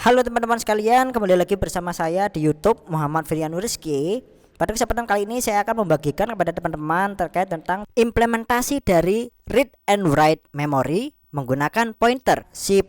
Halo teman-teman sekalian, kembali lagi bersama saya di YouTube Muhammad Firyanu Rizky. Pada kesempatan kali ini saya akan membagikan kepada teman-teman terkait tentang implementasi dari read and write memory menggunakan pointer C++.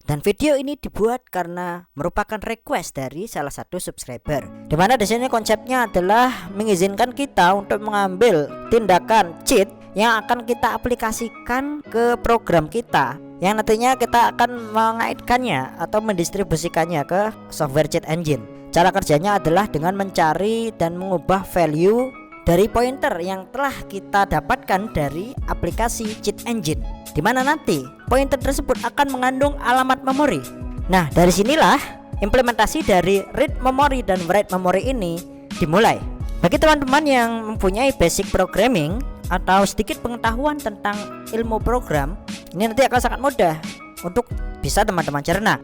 Dan video ini dibuat karena merupakan request dari salah satu subscriber. Dimana di sini konsepnya adalah mengizinkan kita untuk mengambil tindakan cheat yang akan kita aplikasikan ke program kita, yang nantinya kita akan mengaitkannya atau mendistribusikannya ke software cheat engine. Cara kerjanya adalah dengan mencari dan mengubah value dari pointer yang telah kita dapatkan dari aplikasi cheat engine, dimana nanti pointer tersebut akan mengandung alamat memori. Nah, dari sinilah implementasi dari read memory dan write memory ini dimulai. Bagi teman-teman yang mempunyai basic programming atau sedikit pengetahuan tentang ilmu program, ini nanti akan sangat mudah untuk bisa teman-teman cerna.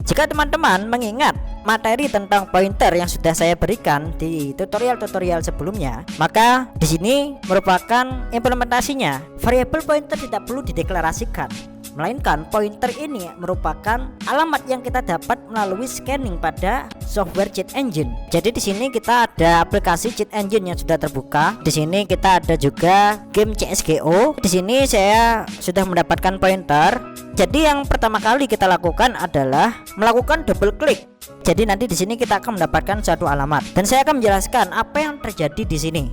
Jika teman-teman mengingat materi tentang pointer yang sudah saya berikan di tutorial-tutorial sebelumnya, maka di sini merupakan implementasinya. Variabel pointer tidak perlu dideklarasikan, melainkan pointer ini merupakan alamat yang kita dapat melalui scanning pada software cheat engine. Jadi di sini kita ada aplikasi cheat engine yang sudah terbuka. Di sini kita ada juga game CSGO. Di sini saya sudah mendapatkan pointer. Jadi yang pertama kali kita lakukan adalah melakukan double klik. Jadi nanti di sini kita akan mendapatkan suatu alamat dan saya akan menjelaskan apa yang terjadi di sini.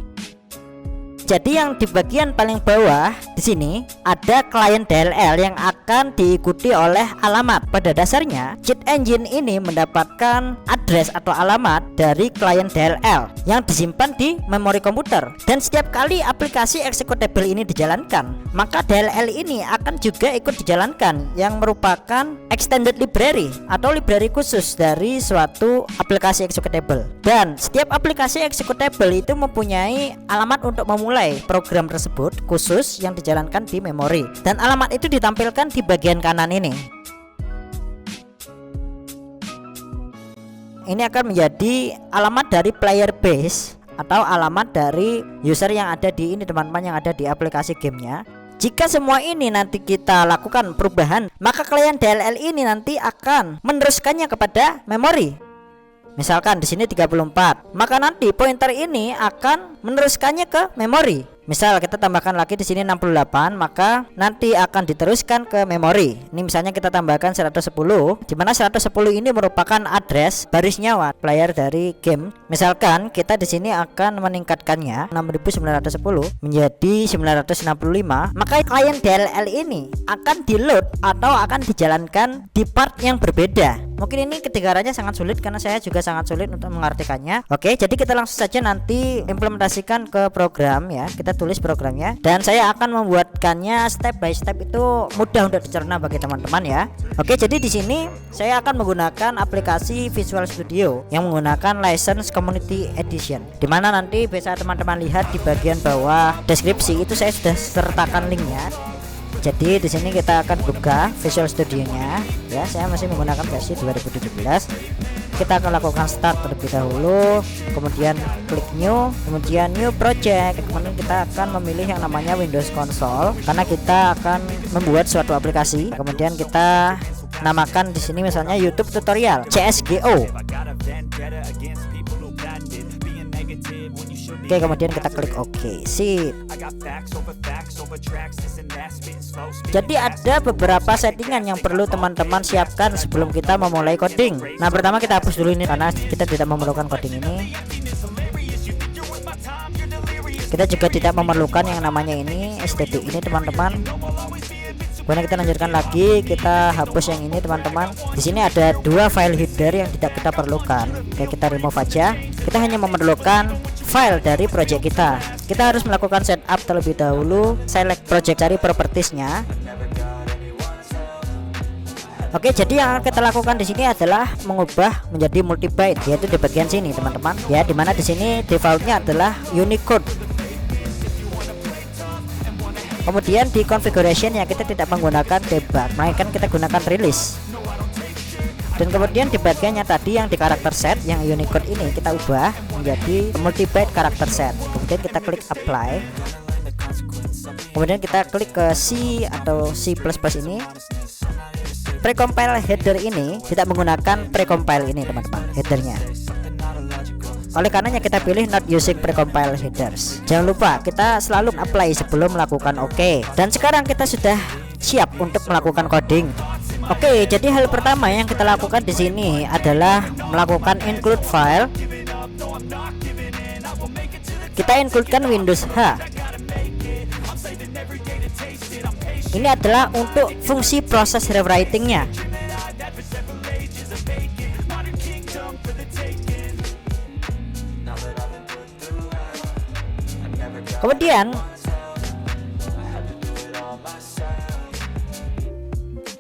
Jadi yang di bagian paling bawah di sini ada klien DLL yang akan diikuti oleh alamat. Pada dasarnya cheat engine ini mendapatkan address atau alamat dari klien DLL yang disimpan di memori komputer. Dan setiap kali aplikasi executable ini dijalankan, maka DLL ini akan juga ikut dijalankan, yang merupakan extended library atau library khusus dari suatu aplikasi executable. Dan setiap aplikasi executable itu mempunyai alamat untuk memulai program tersebut khusus yang dijalankan di memori, dan alamat itu ditampilkan di bagian kanan ini. Ini akan menjadi alamat dari player base atau alamat dari user yang ada di ini, teman-teman, yang ada di aplikasi gamenya. Jika semua ini nanti kita lakukan perubahan, maka klien DLL ini nanti akan meneruskannya kepada memori. Misalkan di sini 34, maka nanti pointer ini akan meneruskannya ke memori. Misal kita tambahkan lagi di sini 68, maka nanti akan diteruskan ke memori. Ini misalnya kita tambahkan 110, di mana 110 ini merupakan address baris nyawa player dari game. Misalkan kita di sini akan meningkatkannya 6910 menjadi 965, maka klien DLL ini akan di-load atau akan dijalankan di part yang berbeda. Mungkin ini kedengarannya sangat sulit karena saya juga sangat sulit untuk mengartikannya. Oke, jadi kita langsung saja nanti implementasikan ke program ya. Kita tulis programnya dan saya akan membuatkannya step by step, itu mudah untuk dicerna bagi teman-teman ya. Oke, jadi di sini saya akan menggunakan aplikasi Visual Studio yang menggunakan license Community Edition, dimana nanti bisa teman-teman lihat di bagian bawah deskripsi itu saya sudah sertakan linknya. Jadi di sini kita akan buka Visual Studio-nya ya. Saya masih menggunakan versi 2017. Kita akan lakukan start terlebih dahulu, kemudian klik new, kemudian new project. Kemudian kita akan memilih yang namanya Windows Console karena kita akan membuat suatu aplikasi. Kemudian kita namakan di sini misalnya YouTube tutorial CSGO. Oke, kemudian kita klik OK. Sip. Jadi ada beberapa settingan yang perlu teman-teman siapkan sebelum kita memulai coding. Nah, pertama kita hapus dulu ini karena kita tidak memerlukan coding ini. Kita juga tidak memerlukan yang namanya ini estetik ini, teman-teman. Kemudian kita lanjutkan lagi, kita hapus yang ini, teman-teman. Di sini ada dua file header yang tidak kita perlukan. Oke, kita remove aja. Kita hanya memerlukan file dari project kita. Kita harus melakukan setup terlebih dahulu. Select project, cari propertiesnya. Oke, jadi yang kita lakukan di sini adalah mengubah menjadi multi-byte, yaitu di bagian sini, teman-teman. Ya, dimana di sini defaultnya adalah Unicode. Kemudian di configuration ya kita tidak menggunakan debug, melainkan kita gunakan release. Dan kemudian di bagiannya tadi yang di karakter set, yang Unicode ini kita ubah menjadi multi-byte karakter set. Kemudian kita klik apply. Kemudian kita klik ke C atau C++ ini. precompile header ini tidak menggunakan precompile ini teman-teman, headernya. Oleh karenanya kita pilih not using precompile headers. Jangan lupa kita selalu apply sebelum melakukan OK. Dan sekarang kita sudah siap untuk melakukan coding. Oke, jadi hal pertama yang kita lakukan di sini adalah melakukan include file. Kita includekan Windows H. Ini adalah untuk fungsi proses rewriting-nya. Kemudian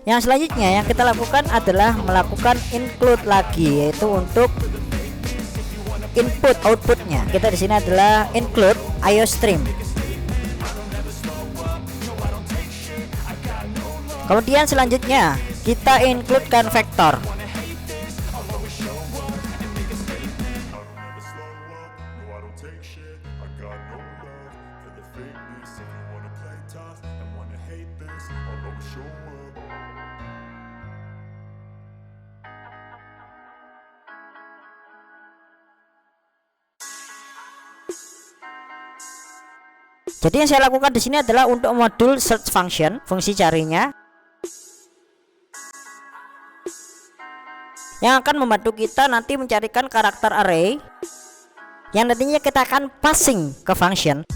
yang selanjutnya yang kita lakukan adalah melakukan include lagi, yaitu untuk input outputnya. Kita di sini adalah include IOStream. Kemudian selanjutnya kita includekan vektor. Jadi yang saya lakukan di sini adalah untuk modul search function, fungsi carinya, yang akan membantu kita nanti mencarikan karakter array yang nantinya kita akan passing ke function.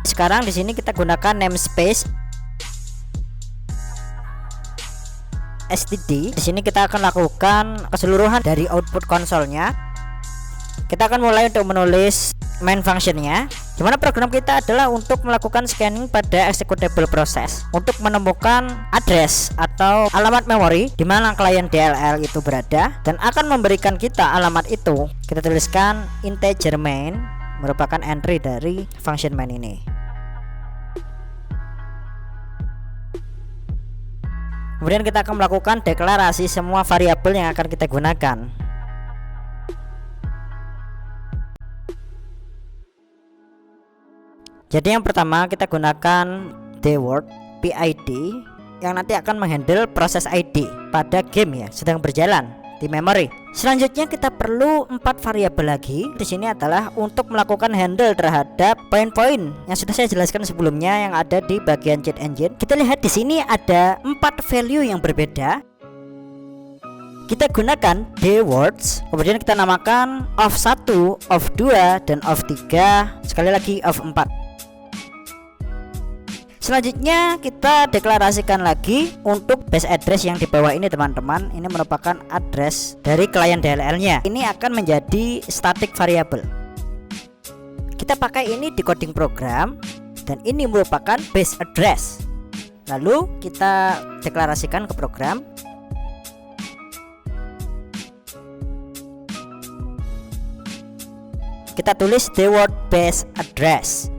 Sekarang di sini kita gunakan namespace std. Di sini kita akan lakukan keseluruhan dari output konsolnya. Kita akan mulai untuk menulis main functionnya, dimana program kita adalah untuk melakukan scanning pada executable process untuk menemukan address atau alamat memori di mana klien DLL itu berada, dan akan memberikan kita alamat itu. Kita tuliskan integer main, merupakan entry dari function main ini. Kemudian kita akan melakukan deklarasi semua variabel yang akan kita gunakan. Jadi yang pertama kita gunakan dword PID yang nanti akan menghandle proses ID pada game ya sedang berjalan di memori. Selanjutnya kita perlu 4 variabel lagi. Di sini adalah untuk melakukan handle terhadap poin-poin yang sudah saya jelaskan sebelumnya yang ada di bagian chat engine. Kita lihat di sini ada 4 value yang berbeda. Kita gunakan dwords, kemudian kita namakan of1, of2, dan of3, sekali lagi of4. Selanjutnya kita deklarasikan lagi untuk base address yang di bawah ini teman-teman. Ini merupakan address dari klien DLL-nya. Ini akan menjadi static variable. Kita pakai ini di coding program dan ini merupakan base address. Lalu kita deklarasikan ke program. Kita tulis dword base address.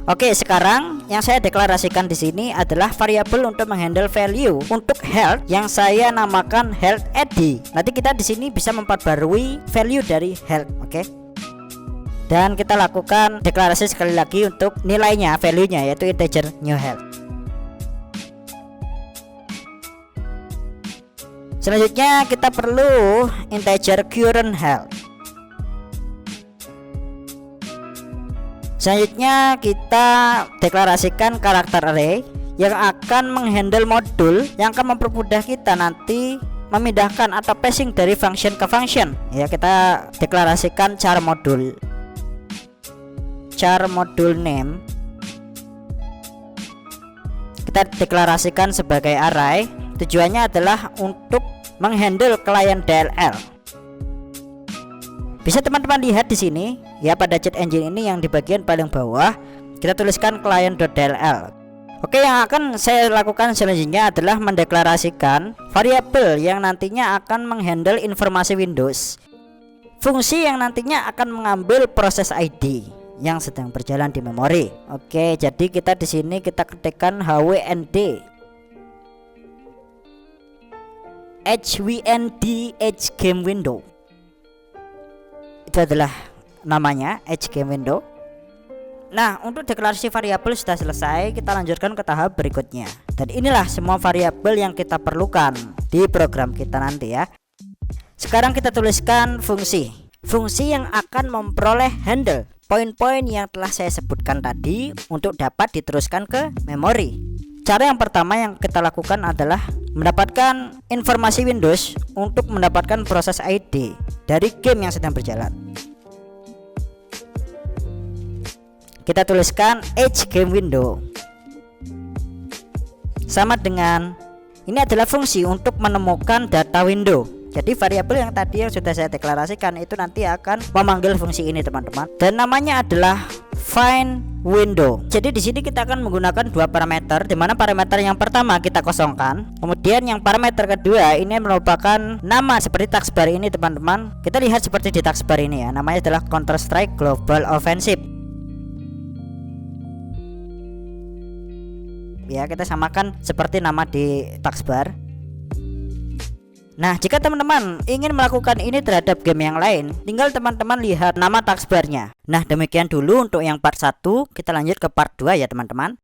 Oke, sekarang yang saya deklarasikan di sini adalah variabel untuk menghandle value untuk health yang saya namakan health ID. Nanti kita di sini bisa memperbarui value dari health, oke? Dan kita lakukan deklarasi sekali lagi untuk nilainya, value-nya, yaitu integer new health. Selanjutnya kita perlu integer current health. Selanjutnya kita deklarasikan karakter array yang akan menghandle modul yang akan mempermudah kita nanti memindahkan atau passing dari function ke function. Ya, kita deklarasikan char modul name. Kita deklarasikan sebagai array. Tujuannya adalah untuk menghandle klien DLL. Bisa teman-teman lihat di sini ya, pada chat engine ini yang di bagian paling bawah kita tuliskan client.dll. Oke, yang akan saya lakukan selanjutnya adalah mendeklarasikan variabel yang nantinya akan menghandle informasi Windows. Fungsi yang nantinya akan mengambil proses ID yang sedang berjalan di memori. Oke, jadi kita di sini kita ketikkan hwnd. HWND Game Window. Itu adalah namanya, Game Window. Nah, untuk deklarasi variabel sudah selesai, kita lanjutkan ke tahap berikutnya. Dan inilah semua variabel yang kita perlukan di program kita nanti ya. Sekarang kita tuliskan fungsi yang akan memperoleh handle poin-poin yang telah saya sebutkan tadi untuk dapat diteruskan ke memori. Cara yang pertama yang kita lakukan adalah mendapatkan informasi Windows untuk mendapatkan proses ID dari game yang sedang berjalan. Kita tuliskan Game Window sama dengan ini adalah fungsi untuk menemukan data window. Jadi variabel yang tadi yang sudah saya deklarasikan itu nanti akan memanggil fungsi ini teman-teman, dan namanya adalah find window. Jadi di sini kita akan menggunakan dua parameter, di mana parameter yang pertama kita kosongkan, kemudian yang parameter kedua ini merupakan nama seperti taskbar ini teman-teman. Kita lihat seperti di taskbar ini ya, namanya adalah Counter Strike Global Offensive. Ya, kita samakan seperti nama di taskbar. Nah, jika teman-teman ingin melakukan ini terhadap game yang lain, tinggal teman-teman lihat nama taskbarnya. Nah, demikian dulu untuk yang part 1. Kita lanjut ke part 2 ya teman-teman.